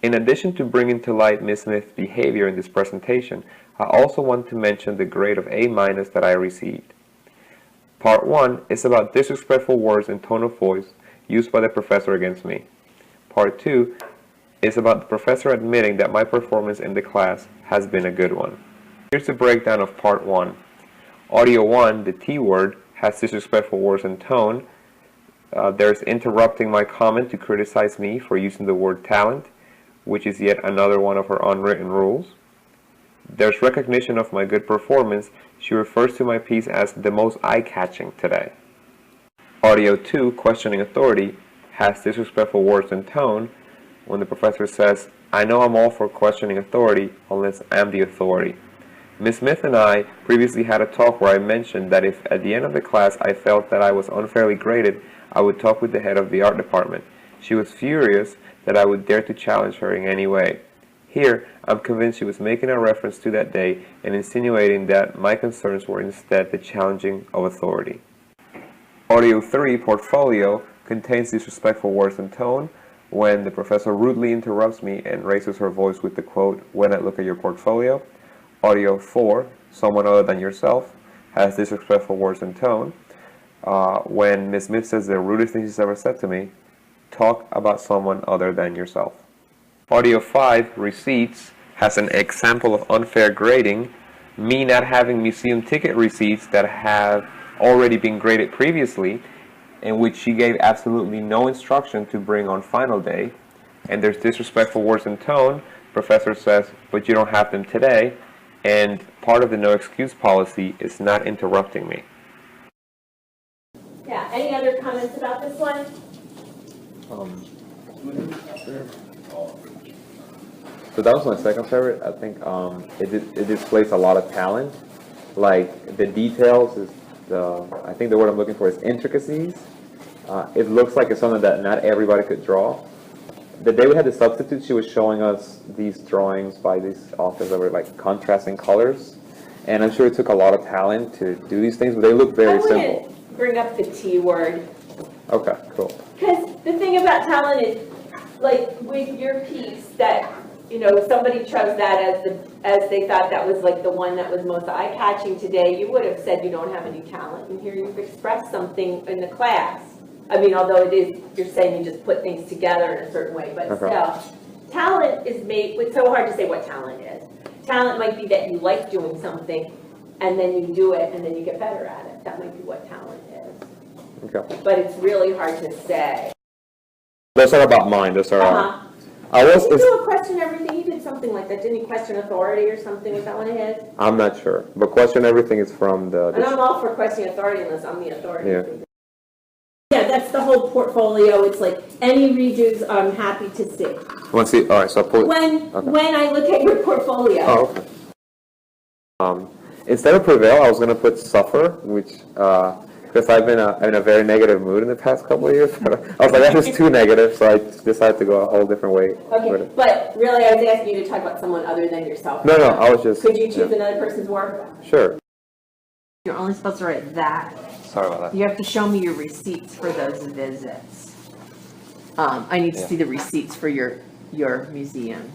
In addition to bringing to light Ms. Smith's behavior in this presentation, I also want to mention the grade of A- that I received. Part 1 is about disrespectful words and tone of voice used by the professor against me. Part 2 is about the professor admitting that my performance in the class has been a good one. Here's the breakdown of Part 1. Audio 1, the T word, has disrespectful words and tone. There's interrupting my comment to criticize me for using the word talent, which is yet another one of her unwritten rules. There's recognition of my good performance. She refers to my piece as the most eye-catching today. Audio 2, questioning authority, has disrespectful words and tone when the professor says, I know I'm all for questioning authority unless I'm the authority. Ms. Smith and I previously had a talk where I mentioned that if at the end of the class I felt that I was unfairly graded, I would talk with the head of the art department. She was furious that I would dare to challenge her in any way. Here, I'm convinced she was making a reference to that day and insinuating that my concerns were instead the challenging of authority. Audio 3, portfolio, contains disrespectful words and tone when the professor rudely interrupts me and raises her voice with the quote, when I look at your portfolio. Audio 4, someone other than yourself, has disrespectful words and tone when Ms. Smith says the rudest thing she's ever said to me, talk about someone other than yourself. Audio 5, receipts, has an example of unfair grading, me not having museum ticket receipts that have already been graded previously, in which she gave absolutely no instruction to bring on final day, and there's disrespectful words and tone. Professor says, but you don't have them today, and part of the no excuse policy is not interrupting me. Yeah, any other comments about this one? So that was my second favorite. I think it displays a lot of talent. Like the details is I think the word I'm looking for is intricacies. It looks like it's something that not everybody could draw. The day we had the substitute, she was showing us these drawings by these authors that were like contrasting colors. And I'm sure it took a lot of talent to do these things, but they look very simple. I wouldn't bring up the T word. Okay, cool. Because the thing about talent is, like with your piece, that somebody chose that as they thought that was like the one that was most eye-catching today. You would have said you don't have any talent, and here you've expressed something in the class. I mean, although it is, you're saying you just put things together in a certain way, but still, talent is made. It's so hard to say what talent is. Talent might be that you like doing something, and then you do it, and then you get better at it. That might be what talent is. Okay. But it's really hard to say. Those are about mine. Those are. Did you do a question everything? You did something like that. Didn't you question authority or something? Was that one of his? I'm not sure, but question everything is from the. And I'm all for questioning authority unless I'm the authority. Yeah. Yeah, that's the whole portfolio. It's like any redos I'm happy to see. Want to see? All right, so I'll put. When I look at your portfolio. Oh, okay. Instead of prevail, I was going to put suffer, which because I've been in a very negative mood in the past couple of years. I was like, that is too negative, so I decided to go a whole different way. Okay, but really, I was asking you to talk about someone other than yourself. No, I was just. Could you choose another person's work? Sure. You're only supposed to write that. Sorry about that. You have to show me your receipts for those visits. I need to see the receipts for your museums.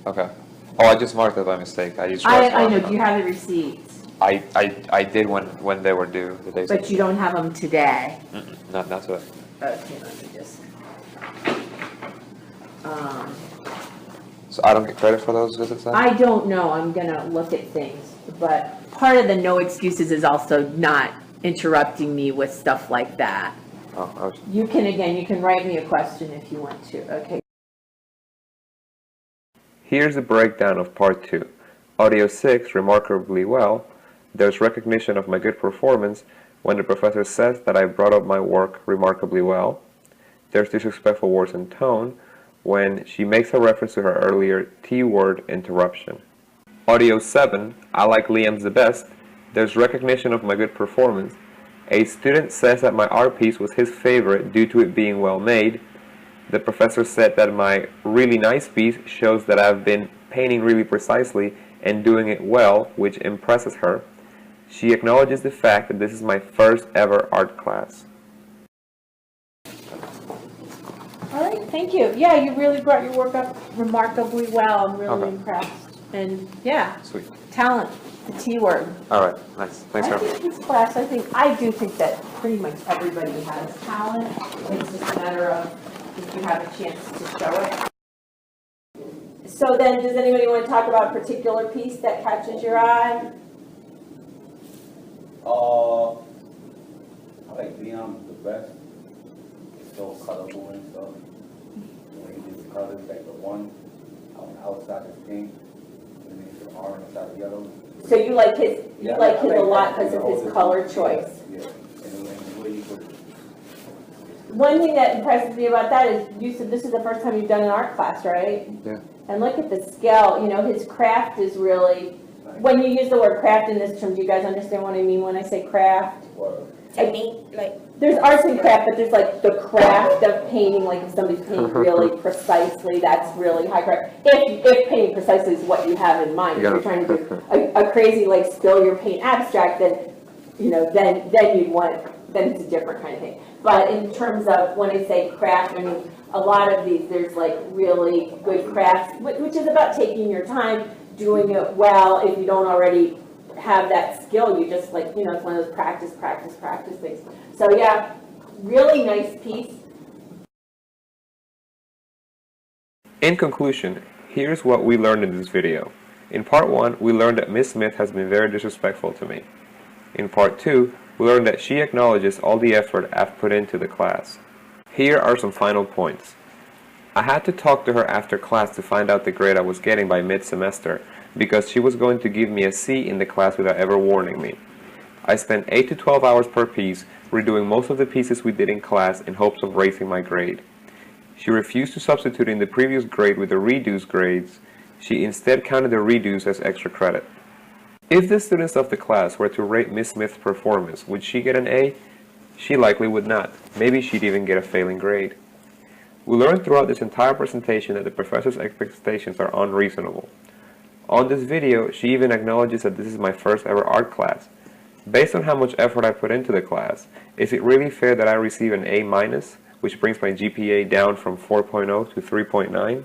Okay. Oh, I just marked it by mistake. I used. I know. Do you have the receipts? I did when they were due. The days. But you don't have them today. Not today. Okay, let me just. So I don't get credit for those visits then? I don't know. I'm gonna look at things, but part of the no excuses is also not interrupting me with stuff like that. Oh, You can write me a question if you want to. Okay. Here's a breakdown of part 2. Audio 6, remarkably well. There's recognition of my good performance when the professor says that I brought up my work remarkably well. There's disrespectful words and tone when she makes a reference to her earlier T-word interruption. Audio 7, I like Liam's the best. There's recognition of my good performance. A student says that my art piece was his favorite due to it being well made. The professor said that my really nice piece shows that I've been painting really precisely and doing it well, which impresses her. She acknowledges the fact that this is my first ever art class. All right, thank you. Yeah, you really brought your work up remarkably well. I'm really Okay. impressed. And yeah, Sweet. talent, the T word. All right, nice. Thanks, I Carol. think this class, I do think that pretty much everybody has talent. It's just a matter of if you have a chance to show it. So then, does anybody want to talk about a particular piece that catches your eye? I like Leon the best. It's so colorful and stuff. When he gets colors, like the one on the outside is pink, and then it's orange inside the yellow. So you like his Yeah, a I lot that. because of The his whole color different- choice. Yeah, and then the way you put it. One thing that impresses me about that is you said this is the first time you've done an art class, right? Yeah. And look at the scale, you know, his craft is really, when you use the word craft in this term, do you guys understand what I mean when I say craft? Technique, like, There's arts and craft, but there's like the craft of painting, like if somebody's painting really precisely, that's really high craft. If painting precisely is what you have in mind, if you're trying to do a crazy, like spill your paint abstract, then, you know, then you'd want, then it's a different kind of thing. But in terms of when I say craft, I mean, a lot of these, there's like really good crafts, which is about taking your time, doing it well. If you don't already have that skill, you just like, you know, it's one of those practice things. So yeah, really nice piece. In conclusion, here's what we learned in this video. In part 1, we learned that Miss Smith has been very disrespectful to me. In part 2, we learned that she acknowledges all the effort I've put into the class. Here are some final points. I had to talk to her after class to find out the grade I was getting by mid-semester because she was going to give me a C in the class without ever warning me. I spent 8 to 12 hours per piece redoing most of the pieces we did in class in hopes of raising my grade. She refused to substitute in the previous grade with the reduced grades. She instead counted the redos as extra credit. If the students of the class were to rate Miss Smith's performance, would she get an A? She likely would not. Maybe she'd even get a failing grade. We learned throughout this entire presentation that the professor's expectations are unreasonable. On this video, she even acknowledges that this is my first ever art class. Based on how much effort I put into the class, is it really fair that I receive an A-, which brings my GPA down from 4.0 to 3.9?